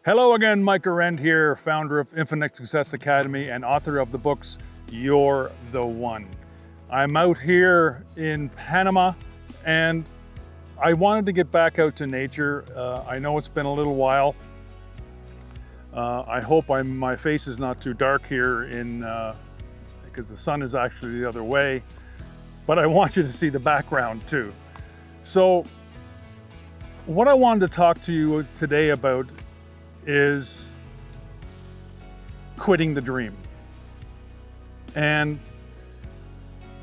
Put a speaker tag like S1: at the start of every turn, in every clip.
S1: Hello again, Mike Arend here, founder of Infinite Success Academy and author of the books, You're the One. I'm out here in Panama and I wanted to get back out to nature. I know it's been a little while. I hope my face is not too dark here because the sun is actually the other way, but I want you to see the background too. So what I wanted to talk to you today about is quitting the dream. And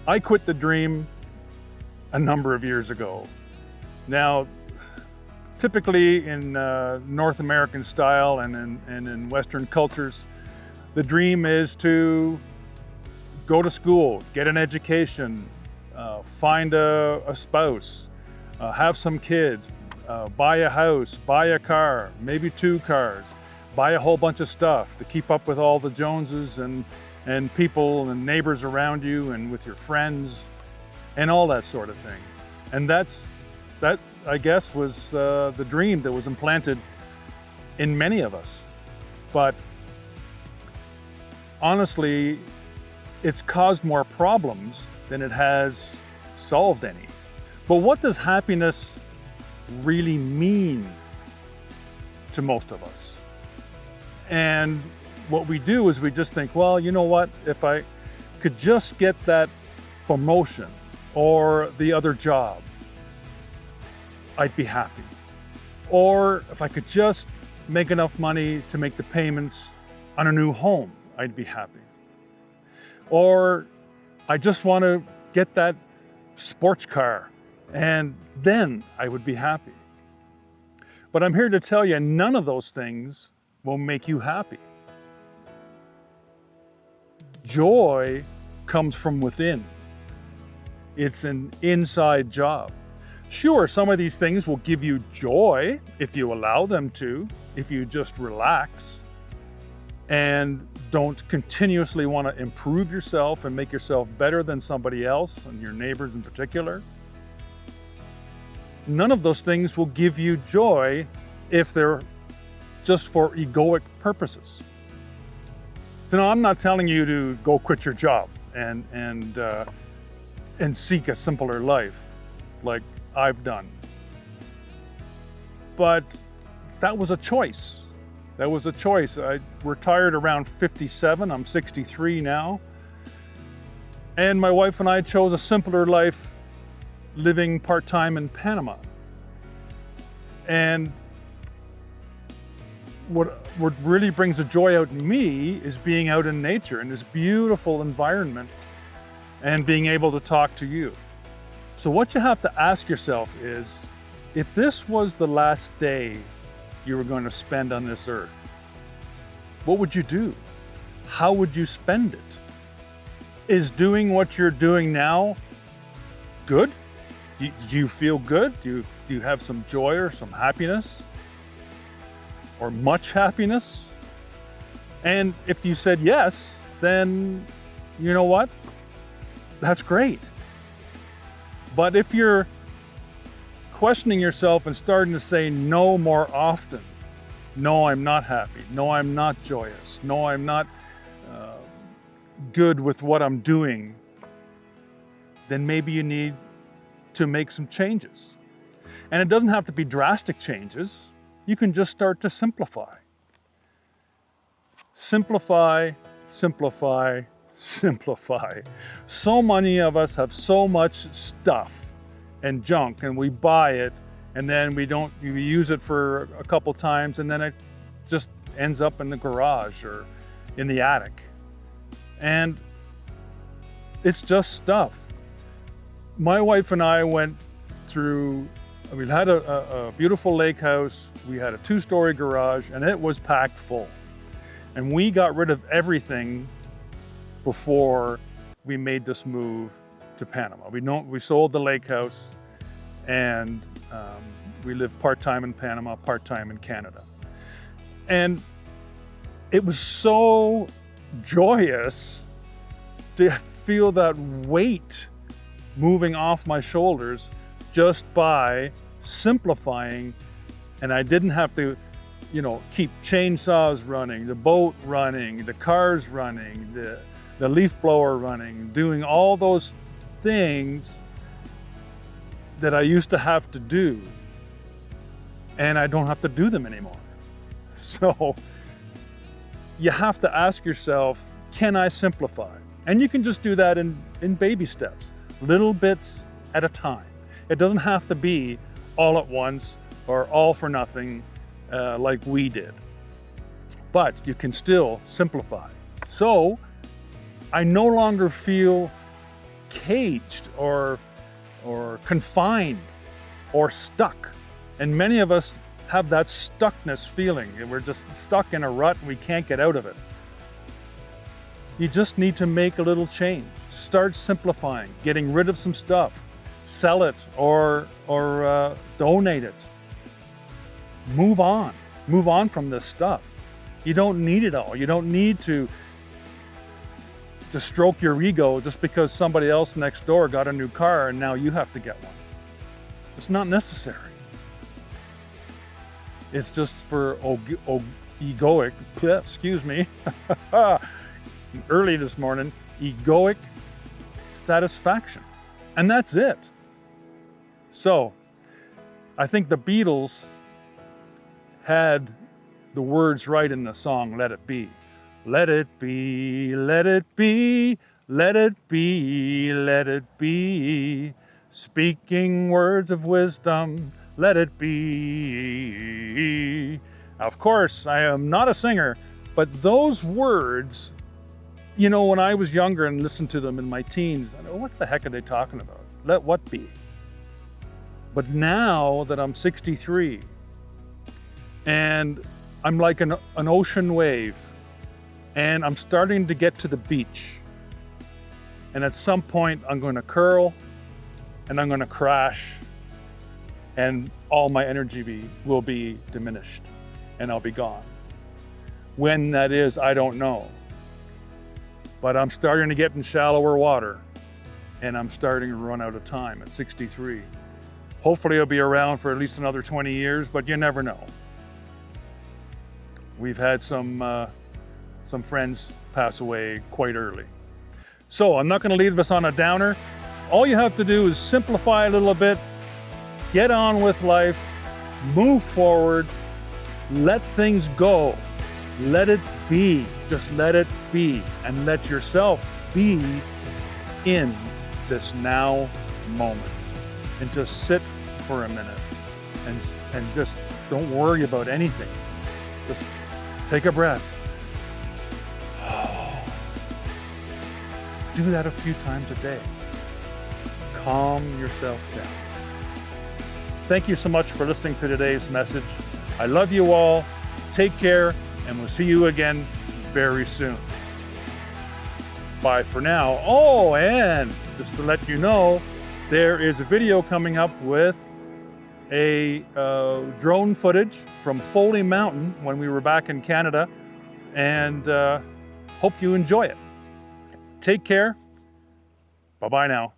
S1: I quit the dream a number of years ago. Now, typically in North American style and in Western cultures, the dream is to go to school, get an education, find a spouse, have some kids, buy a house, buy a car, maybe 2 cars, buy a whole bunch of stuff to keep up with all the Joneses and people and neighbors around you and with your friends and all that sort of thing. And that, I guess, was the dream that was implanted in many of us. But honestly, it's caused more problems than it has solved any. But what does happiness really mean to most of us? And what we do is we just think, well, you know what, if I could just get that promotion or the other job, I'd be happy. Or if I could just make enough money to make the payments on a new home, I'd be happy. Or I just want to get that sports car and then I would be happy. But I'm here to tell you, none of those things will make you happy. Joy comes from within. It's an inside job. Sure, some of these things will give you joy if you allow them to, if you just relax and don't continuously want to improve yourself and make yourself better than somebody else and your neighbors in particular. None of those things will give you joy if they're just for egoic purposes. So no, I'm not telling you to go quit your job and seek a simpler life like I've done. But that was a choice. That was a choice. I retired around 57. I'm 63 now. And my wife and I chose a simpler life living part-time in Panama. And what really brings a joy out in me is being out in nature in this beautiful environment and being able to talk to you. So what you have to ask yourself is, if this was the last day you were going to spend on this earth, what would you do? How would you spend it? Is doing what you're doing now good? Do you feel good? Do you have some joy or some happiness? Or much happiness? And if you said yes, then you know what? That's great. But if you're questioning yourself and starting to say no more often, no, I'm not happy. No, I'm not joyous. No, I'm not good with what I'm doing, then maybe you need to make some changes. And it doesn't have to be drastic changes. You can just start to simplify. Simplify, simplify, simplify. So many of us have so much stuff and junk, and we buy it, and then we use it for a couple times, and then it just ends up in the garage or in the attic. And it's just stuff. My wife and I went through, we had a beautiful lake house, we had a 2-story garage, and it was packed full. And we got rid of everything before we made this move to Panama. We sold the lake house, and we lived part-time in Panama, part-time in Canada. And it was so joyous to feel that weight moving off my shoulders just by simplifying, and I didn't have to keep chainsaws running, the boat running, the cars running, the leaf blower running, doing all those things that I used to have to do, and I don't have to do them anymore. So you have to ask yourself, can I simplify? And you can just do that in baby steps, little bits at a time. It doesn't have to be all at once or all for nothing like we did, but you can still simplify. So I no longer feel caged or confined or stuck. And many of us have that stuckness feeling. We're just stuck in a rut and we can't get out of it. You just need to make a little change. Start simplifying, getting rid of some stuff, sell it or donate it. Move on from this stuff. You don't need it all. You don't need to stroke your ego just because somebody else next door got a new car and now you have to get one. It's not necessary. It's just for egoic, excuse me, early this morning, egoic satisfaction. And that's it. So I think the Beatles had the words right in the song, Let It Be. Let it be, let it be, let it be, let it be. Speaking words of wisdom, let it be. Of course, I am not a singer, but those words, when I was younger and listened to them in my teens, I know, what the heck are they talking about? Let what be? But now that I'm 63 and I'm like an ocean wave, and I'm starting to get to the beach. And at some point, I'm going to curl and I'm going to crash, and all my energy will be diminished and I'll be gone. When that is, I don't know. But I'm starting to get in shallower water and I'm starting to run out of time at 63. Hopefully I'll be around for at least another 20 years, but you never know. We've had some friends pass away quite early. So I'm not going to leave us on a downer. All you have to do is simplify a little bit, get on with life, move forward, let things go, let it be, just let it be, and let yourself be in this now moment. And just sit for a minute and just don't worry about anything. Just take a breath. Do that a few times a day. Calm yourself down. Thank you so much for listening to today's message. I love you all. Take care, and we'll see you again very soon. Bye for now. Oh, and just to let you know, there is a video coming up with a drone footage from Foley Mountain when we were back in Canada, and hope you enjoy it. Take care. Bye-bye now.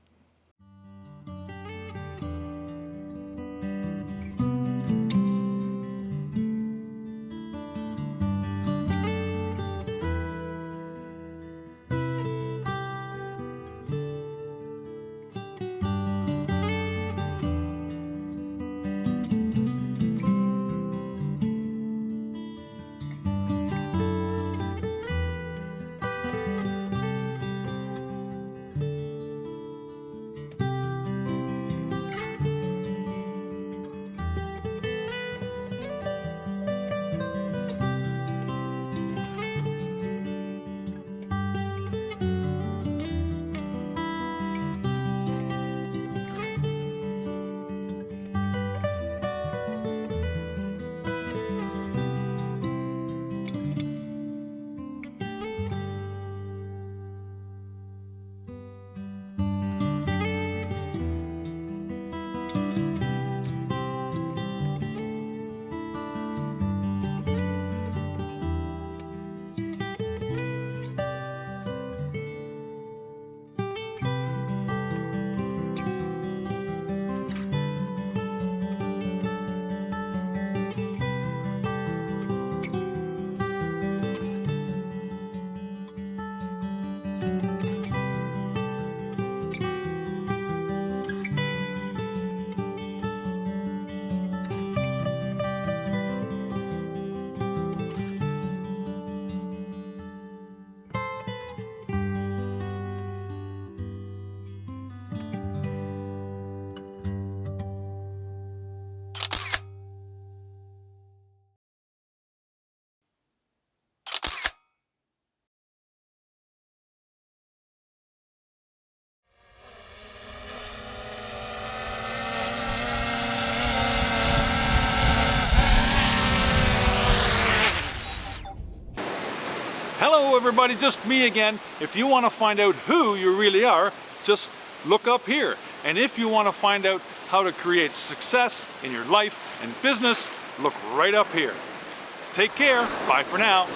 S1: Hello everybody, just me again. If you want to find out who you really are, just look up here. And if you want to find out how to create success in your life and business, look right up here. Take care. Bye for now.